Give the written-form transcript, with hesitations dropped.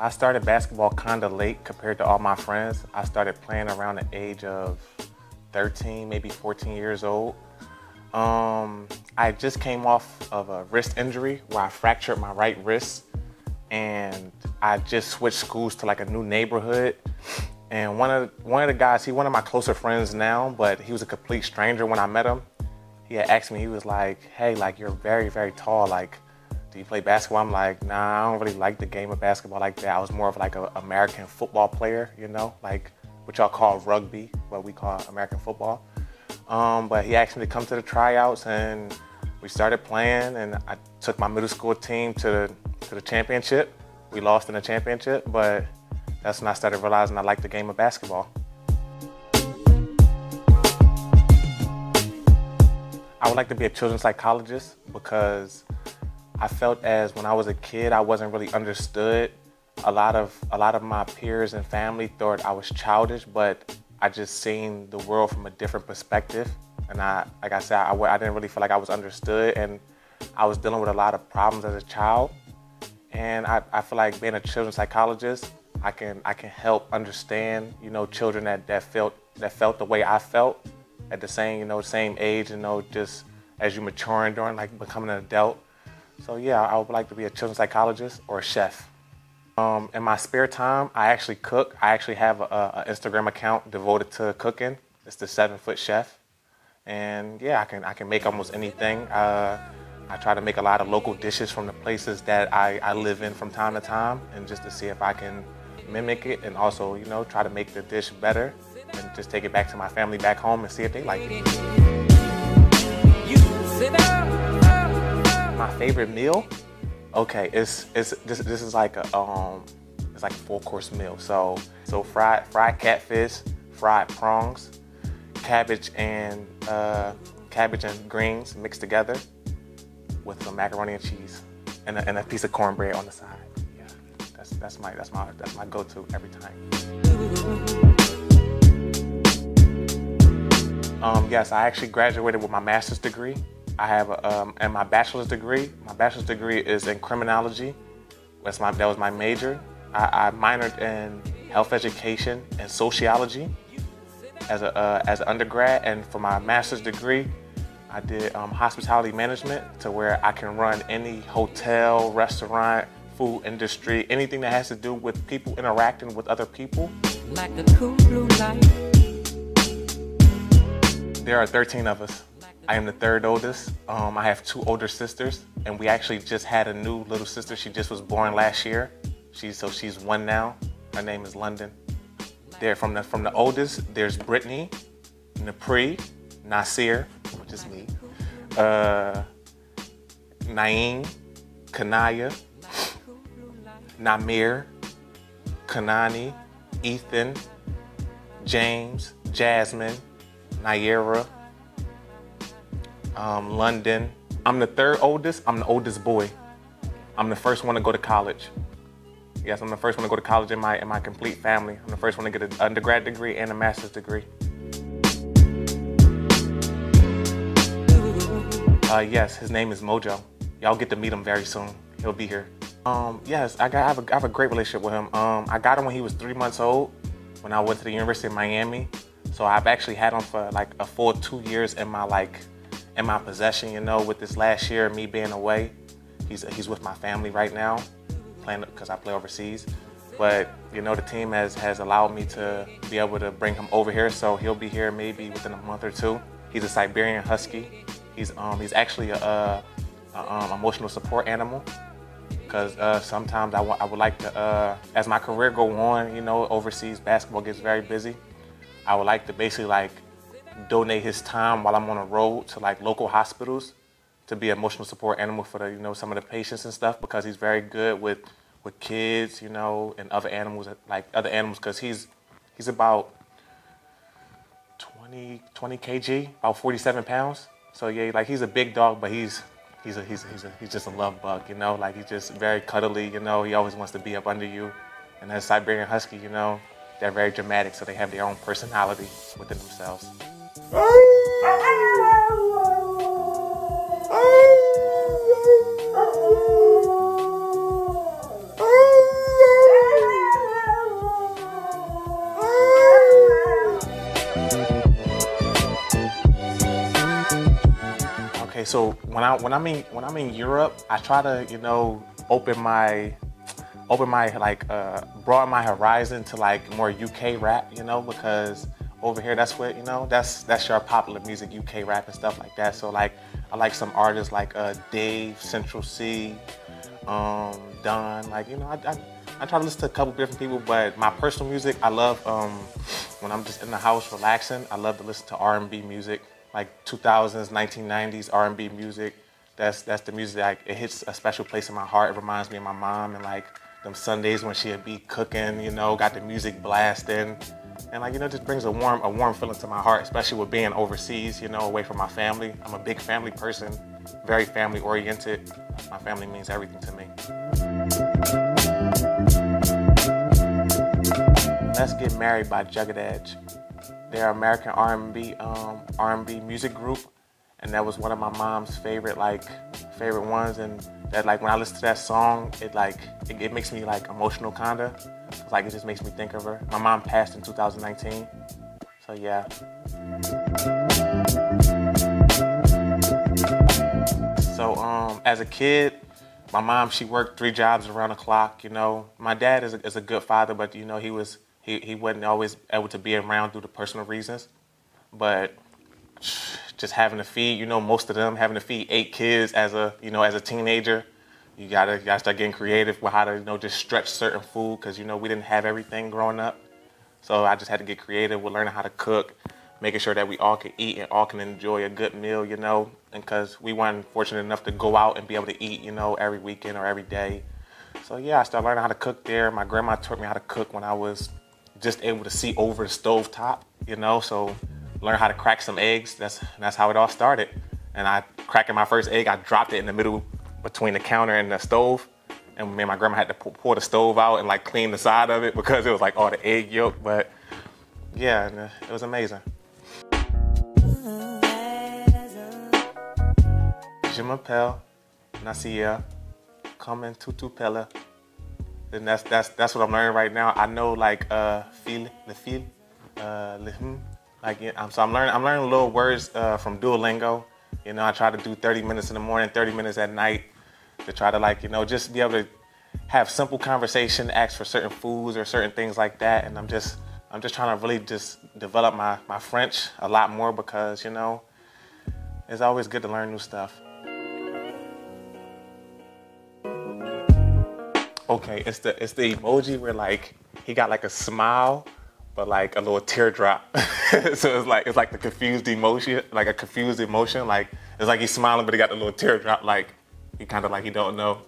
I started basketball kind of late compared to all my friends. I started playing around the age of 13, maybe 14 years old. I just came off of a wrist injury where I fractured my right wrist, and I just switched schools to like a new neighborhood. And one of the guys, he's one of my closer friends now, but he was a complete stranger when I met him. He had asked me, he was like, hey, like, you're very, very tall. Like, do you play basketball? I'm like, nah, I don't really like the game of basketball like that. I was more of like an American football player, you know, like what y'all call rugby, what we call American football. But he asked me to come to the tryouts, and we started playing, and I took my middle school team to the championship. We lost in the championship, but that's when I started realizing I liked the game of basketball. I would like to be a children's psychologist because I felt as when I was a kid, I wasn't really understood. A lot of my peers and family thought I was childish, but I just seen the world from a different perspective. And like I said, I didn't really feel like I was understood, and I was dealing with a lot of problems as a child. And I feel like being a children's psychologist, I can help understand, you know, children that felt the way I felt at the same age, you know, just as you maturing during like becoming an adult. So yeah, I would like to be a children's psychologist or a chef. In my spare time, I actually cook. I actually have an Instagram account devoted to cooking. It's the 7 Foot Chef. And yeah, I can make almost anything. I try to make a lot of local dishes from the places that I live in from time to time, and just to see if I can mimic it, and also, you know, try to make the dish better and just take it back to my family back home and see if they like it. My favorite meal? Okay, this is like a it's like a 4-course meal. So fried catfish, fried prawns, cabbage and greens mixed together with some macaroni and cheese and a piece of cornbread on the side. Yeah, that's my go-to every time. Yes, I actually graduated with my master's degree. I have and my bachelor's degree. My bachelor's degree is in criminology. That was my major. I minored in health education and sociology as an undergrad, and for my master's degree, I did hospitality management, to where I can run any hotel, restaurant, food industry, anything that has to do with people interacting with other people. Like the cool blue light. There are 13 of us. I am the third oldest. I have 2 older sisters, and we actually just had a new little sister. She just was born last year. She's 1 now. Her name is London. There from the oldest, there's Brittany, Napri, Nysier, which is me, Naeem, Kanaya, Namir, Kanani, Ethan, James, Jasmine, Nyera, London. I'm the third oldest. I'm the oldest boy. I'm the first one to go to college. Yes, I'm the first one to go to college in my complete family. I'm the first one to get an undergrad degree and a master's degree. Yes, his name is Mojo. Y'all get to meet him very soon. He'll be here. Yes, I have a great relationship with him. I got him when he was 3 months old, when I went to the University of Miami. So I've actually had him for like a full 2 years in my possession, you know, with this last year of me being away. He's with my family right now, playing because I play overseas. But, you know, the team has allowed me to be able to bring him over here, so he'll be here maybe within a month or 2. He's a Siberian Husky. He's actually a emotional support animal, because sometimes I would like to, as my career go on, you know, overseas basketball gets very busy. I would like to basically like donate his time while I'm on the road to like local hospitals to be an emotional support animal for the, you know, some of the patients and stuff, because he's very good with kids, you know, and other animals, because he's about 20 kg, about 47 pounds. So yeah, like he's a big dog, but he's just a love bug, you know, like he's just very cuddly, you know, he always wants to be up under you. And as Siberian Husky, you know, they're very dramatic, so they have their own personality within themselves. Okay, so when I'm in Europe, I try to, you know, broaden my horizon to like more UK rap, you know, because over here that's what, you know, that's your popular music, UK rap and stuff like that. So like I like some artists like Dave, Central C, Don, like, you know, I try to listen to a couple different people, but my personal music, I love when I'm just in the house relaxing, I love to listen to R&B music, like 2000s, 1990s R&B music. That's the music that it hits a special place in my heart. It reminds me of my mom and like them Sundays when she'd be cooking, you know, got the music blasting. And like, you know, it just brings a warm feeling to my heart, especially with being overseas, you know, away from my family. I'm a big family person, very family oriented. My family means everything to me. Let's Get Married by Jugged Edge. They're an American R&B music group, and that was one of my mom's favorite ones. And that, like, when I listen to that song, it makes me like emotional kinda. Like, it just makes me think of her. My mom passed in 2019, so yeah. So as a kid, my mom, she worked 3 jobs around the clock. You know, my dad is a good father, but you know, he wasn't always able to be around due to personal reasons. But just having to feed, you know, most of them having to feed 8 kids as a teenager, you gotta start getting creative with how to, you know, just stretch certain food, because, you know, we didn't have everything growing up. So I just had to get creative with learning how to cook, making sure that we all can eat and all can enjoy a good meal, you know, and because we weren't fortunate enough to go out and be able to eat, you know, every weekend or every day. So yeah, I started learning how to cook there. My grandma taught me how to cook when I was just able to see over the stove top, you know, so learn how to crack some eggs. That's how it all started. And cracking my first egg, I dropped it in the middle between the counter and the stove. And me and my grandma had to pour the stove out and like clean the side of it because it was like all the egg yolk. But yeah, it was amazing. Je m'appelle Nysier, comme tout pelle. And that's what I'm learning right now. I know like fil, like, yeah, so I'm learning little words from Duolingo. You know, I try to do 30 minutes in the morning, 30 minutes at night to try to, like, you know, just be able to have simple conversation, ask for certain foods or certain things like that. And I'm just trying to really just develop my French a lot more because, you know, it's always good to learn new stuff. Okay, it's the emoji where like he got like a smile, but like a little teardrop. So it's like the confused emotion, like a confused emotion. Like it's like he's smiling, but he got the little teardrop. Like he kind of like he don't know.